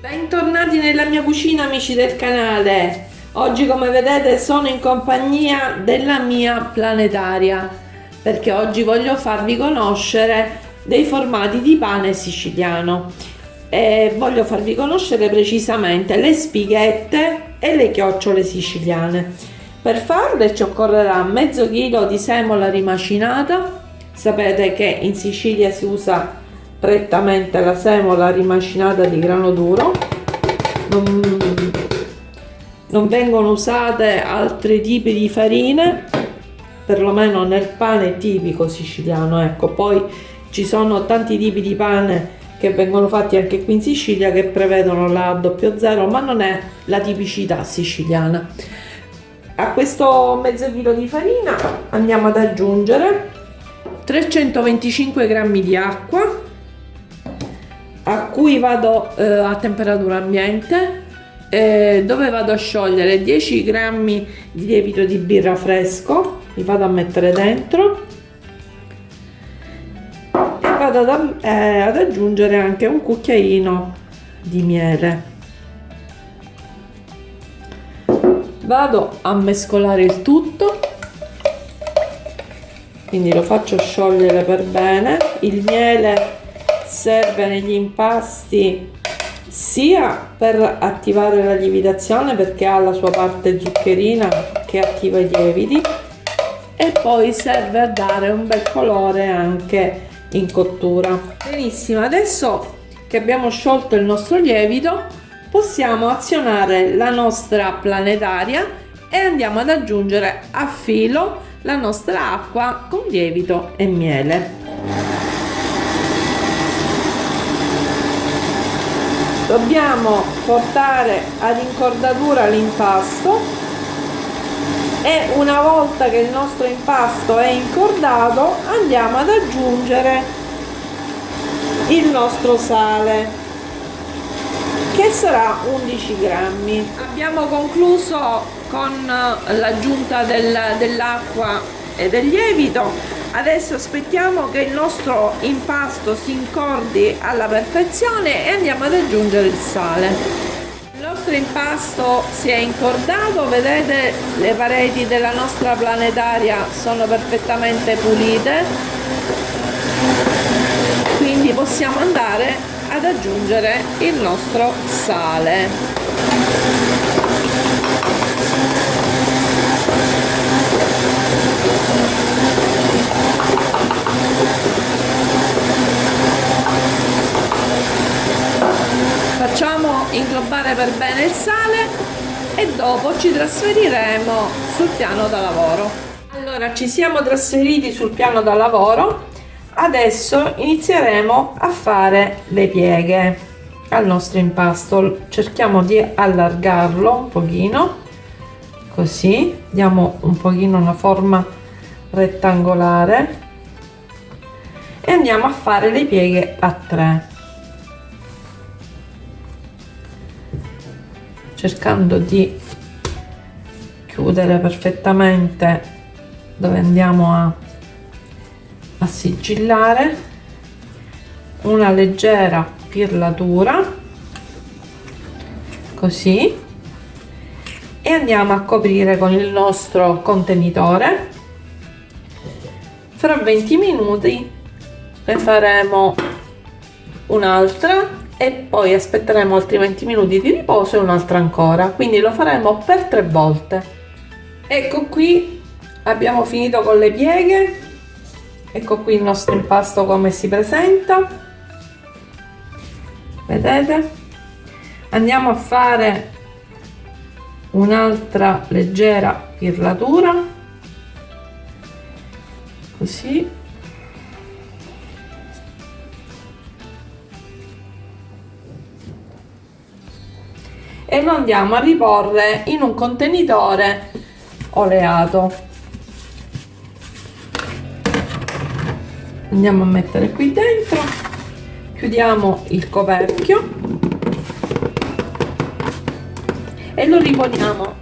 Bentornati nella mia cucina, amici del canale. Oggi, come vedete, sono in compagnia della mia planetaria perché oggi voglio farvi conoscere dei formati di pane siciliano e voglio farvi conoscere precisamente le spighette e le chiocciole siciliane. Per farle ci occorrerà mezzo chilo di semola rimacinata. Sapete che in Sicilia si usa prettamente la semola rimacinata di grano duro, non vengono usate altri tipi di farine, perlomeno nel pane tipico siciliano. Ecco, poi ci sono tanti tipi di pane che vengono fatti anche qui in Sicilia che prevedono la 00, ma non è la tipicità siciliana. A questo mezzo chilo di farina andiamo ad aggiungere 325 g di acqua, a cui vado a temperatura ambiente, dove vado a sciogliere 10 g di lievito di birra fresco, li vado a mettere dentro e vado ad aggiungere anche un cucchiaino di miele. Vado a mescolare il tutto, quindi lo faccio sciogliere per bene. Il miele serve negli impasti sia per attivare la lievitazione, perché ha la sua parte zuccherina che attiva i lieviti, e poi serve a dare un bel colore anche in cottura. Benissimo, adesso che abbiamo sciolto il nostro lievito possiamo azionare la nostra planetaria e andiamo ad aggiungere a filo la nostra acqua con lievito e miele. Dobbiamo portare ad incordatura l'impasto e una volta che il nostro impasto è incordato andiamo ad aggiungere il nostro sale, che sarà 11 grammi. Abbiamo concluso con l'aggiunta dell'acqua e del lievito. Adesso aspettiamo che il nostro impasto si incordi alla perfezione e andiamo ad aggiungere il sale. Il nostro impasto si è incordato, vedete le pareti della nostra planetaria sono perfettamente pulite, quindi possiamo andare ad aggiungere il nostro sale. Facciamo inglobare per bene il sale e dopo ci trasferiremo sul piano da lavoro. Allora, ci siamo trasferiti sul piano da lavoro. Adesso inizieremo a fare le pieghe al nostro impasto. Cerchiamo di allargarlo un pochino, così diamo un pochino una forma rettangolare e andiamo a fare le pieghe a 3, cercando di chiudere perfettamente dove andiamo a sigillare, una leggera pirlatura così, e andiamo a coprire con il nostro contenitore. Fra 20 minuti ne faremo un'altra e poi aspetteremo altri 20 minuti di riposo e un'altra ancora, quindi lo faremo per 3 volte. Ecco qui, abbiamo finito con le pieghe. Ecco qui il nostro impasto come si presenta, vedete? Andiamo a fare un'altra leggera pirlatura così, e lo andiamo a riporre in un contenitore oleato. Andiamo a mettere qui dentro, chiudiamo il coperchio e lo riponiamo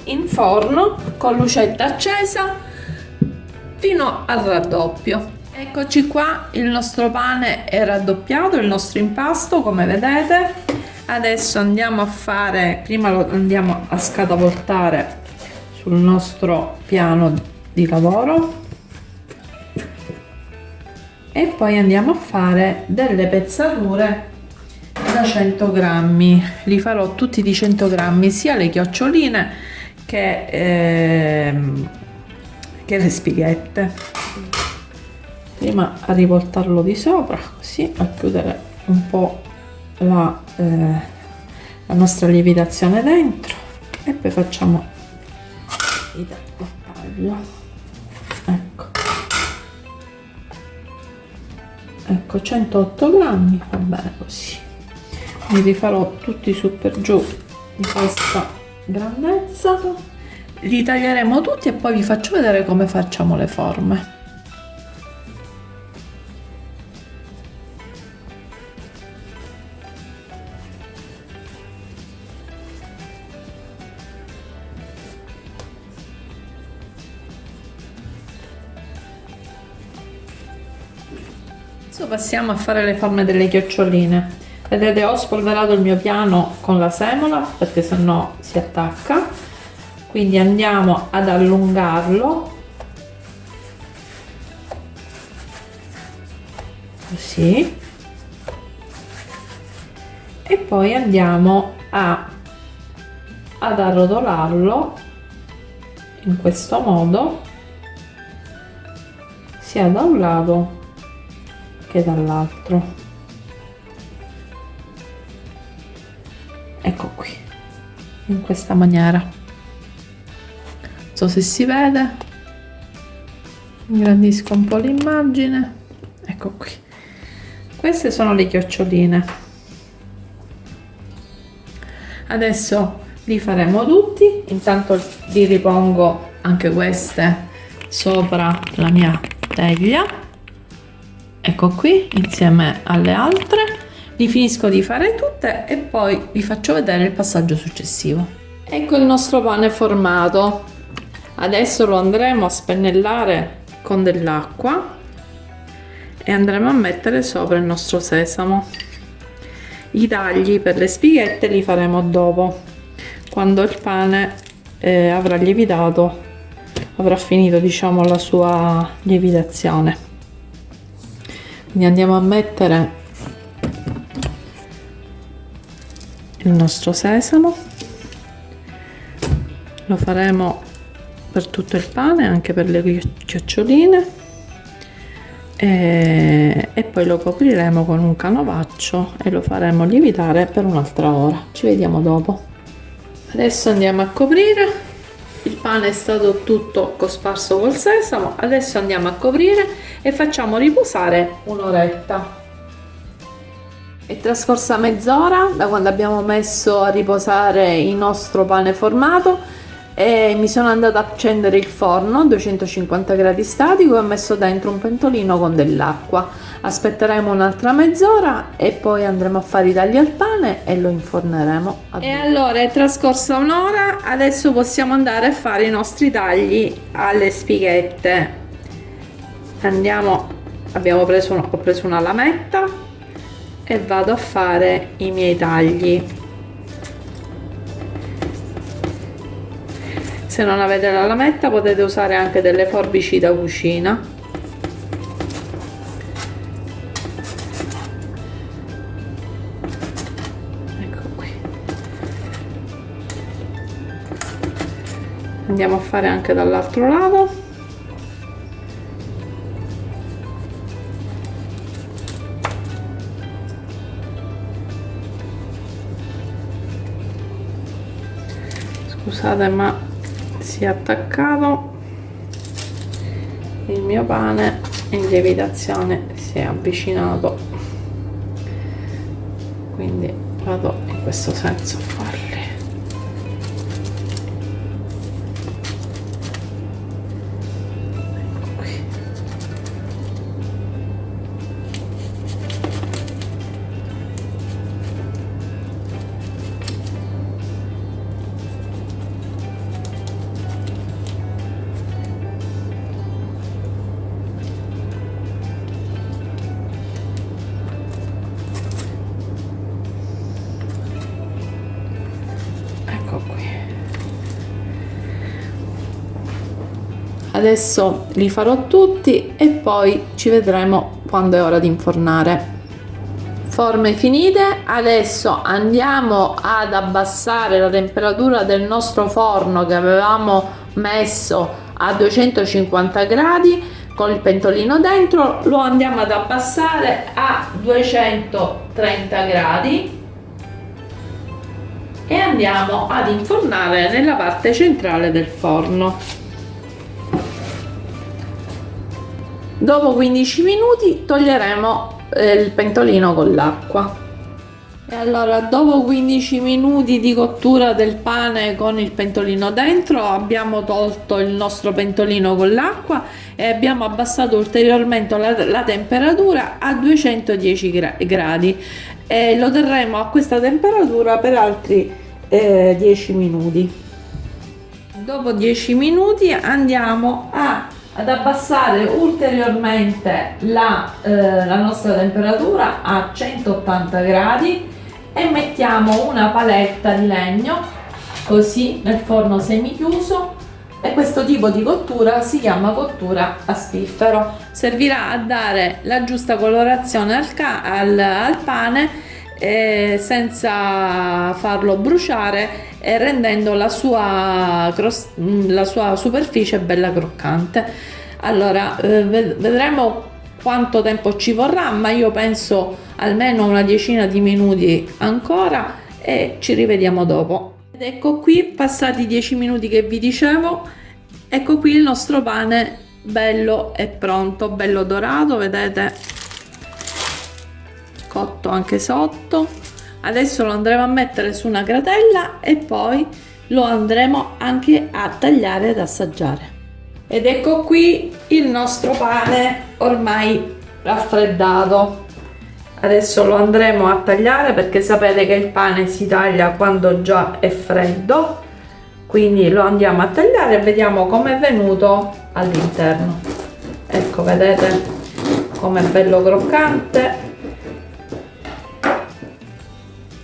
in forno con lucetta accesa fino al raddoppio. Eccoci qua, il nostro pane è raddoppiato, il nostro impasto come vedete. Adesso andiamo a fare, prima lo andiamo a scatapoltare sul nostro piano di lavoro e poi andiamo a fare delle pezzature da 100 grammi. Li farò tutti di 100 grammi, sia le chioccioline che le spighette. Prima a rivoltarlo di sopra, così a chiudere un po' la nostra lievitazione dentro, e poi facciamo il taglio. Ecco 108 grammi, va bene così. Li rifarò tutti su per giù di questa grandezza, li taglieremo tutti e poi vi faccio vedere come facciamo le forme. Adesso passiamo a fare le forme delle chioccioline. Vedete, ho spolverato il mio piano con la semola perché sennò si attacca, quindi andiamo ad allungarlo così e poi andiamo ad arrotolarlo in questo modo, sia da un lato che dall'altro. Ecco qui, in questa maniera. Non so se si vede, ingrandisco un po' l'immagine. Ecco qui, queste sono le chioccioline. Adesso li faremo tutti, intanto li ripongo anche queste sopra la mia teglia. Ecco qui, insieme alle altre, li finisco di fare tutte e poi vi faccio vedere il passaggio successivo. Ecco il nostro pane formato. Adesso lo andremo a spennellare con dell'acqua e andremo a mettere sopra il nostro sesamo. I tagli per le spighette li faremo dopo, quando il pane avrà lievitato, avrà finito, diciamo, la sua lievitazione. Quindi andiamo a mettere il nostro sesamo, lo faremo per tutto il pane, anche per le chioccioline, e poi lo copriremo con un canovaccio e lo faremo lievitare per un'altra ora. Ci vediamo dopo. Adesso andiamo a coprire. Il pane è stato tutto cosparso col sesamo, adesso andiamo a coprire e facciamo riposare un'oretta. È trascorsa mezz'ora da quando abbiamo messo a riposare il nostro pane formato e mi sono andata a accendere il forno a 250 gradi statico e ho messo dentro un pentolino con dell'acqua. Aspetteremo un'altra mezz'ora e poi andremo a fare i tagli al pane e lo inforneremo. E allora è trascorsa un'ora, adesso possiamo andare a fare i nostri tagli alle spighette. Andiamo, ho preso una lametta e vado a fare i miei tagli. Se non avete la lametta potete usare anche delle forbici da cucina. Ecco qui. Andiamo a fare anche dall'altro lato. Scusate, ma si è attaccato il mio pane in lievitazione, si è avvicinato, quindi vado in questo senso a farli. Ecco qui. Adesso li farò tutti e poi ci vedremo quando è ora di infornare. Forme finite, adesso andiamo ad abbassare la temperatura del nostro forno che avevamo messo a 250 gradi con il pentolino dentro, lo andiamo ad abbassare a 230 gradi e andiamo ad infornare nella parte centrale del forno. Dopo 15 minuti toglieremo il pentolino con l'acqua. E allora, dopo 15 minuti di cottura del pane con il pentolino dentro, abbiamo tolto il nostro pentolino con l'acqua e abbiamo abbassato ulteriormente la temperatura a 210 gradi e lo terremo a questa temperatura per altri 10 minuti. Dopo 10 minuti andiamo ad abbassare ulteriormente la nostra temperatura a 180 gradi e mettiamo una paletta di legno così nel forno semichiuso, e questo tipo di cottura si chiama cottura a spiffero. Servirà a dare la giusta colorazione al pane senza farlo bruciare e rendendo la sua superficie bella croccante. Allora vedremo quanto tempo ci vorrà, ma io penso almeno una decina di minuti ancora e ci rivediamo dopo. Ed ecco qui, passati 10 minuti che vi dicevo, ecco qui il nostro pane bello e pronto, bello dorato, vedete, cotto anche sotto. Adesso lo andremo a mettere su una gratella e poi lo andremo anche a tagliare ed assaggiare. Ed ecco qui il nostro pane ormai raffreddato. Adesso lo andremo a tagliare, perché sapete che il pane si taglia quando già è freddo, quindi lo andiamo a tagliare e vediamo come è venuto all'interno. Ecco, vedete com'è bello croccante,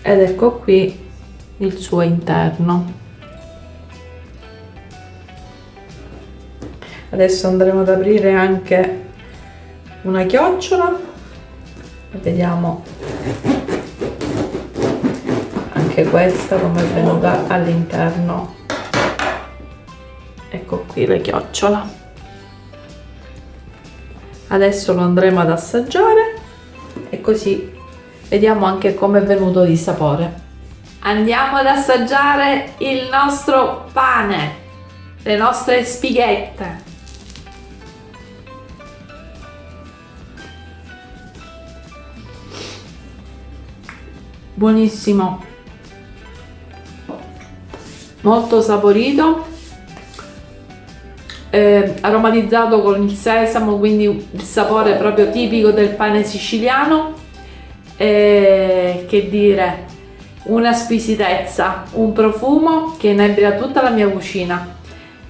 ed ecco qui il suo interno. Adesso andremo ad aprire anche una chiocciola e vediamo anche questa come è venuta all'interno. Ecco qui le chiocciola. Adesso lo andremo ad assaggiare e così vediamo anche come è venuto di sapore. Andiamo ad assaggiare il nostro pane, le nostre spighette. Buonissimo, molto saporito, aromatizzato con il sesamo, quindi il sapore proprio tipico del pane siciliano. Che dire, una squisitezza, un profumo che inebria tutta la mia cucina.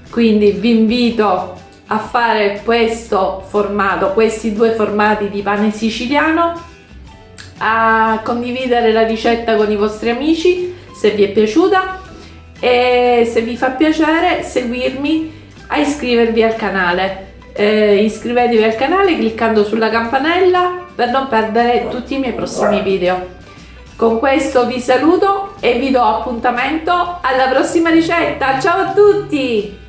Quindi vi invito a fare questo formato, questi due formati di pane siciliano, a condividere la ricetta con i vostri amici se vi è piaciuta, e se vi fa piacere seguirmi, a iscrivervi al canale. Iscrivetevi al canale cliccando sulla campanella per non perdere tutti i miei prossimi video. Con questo vi saluto e vi do appuntamento alla prossima ricetta. Ciao a tutti!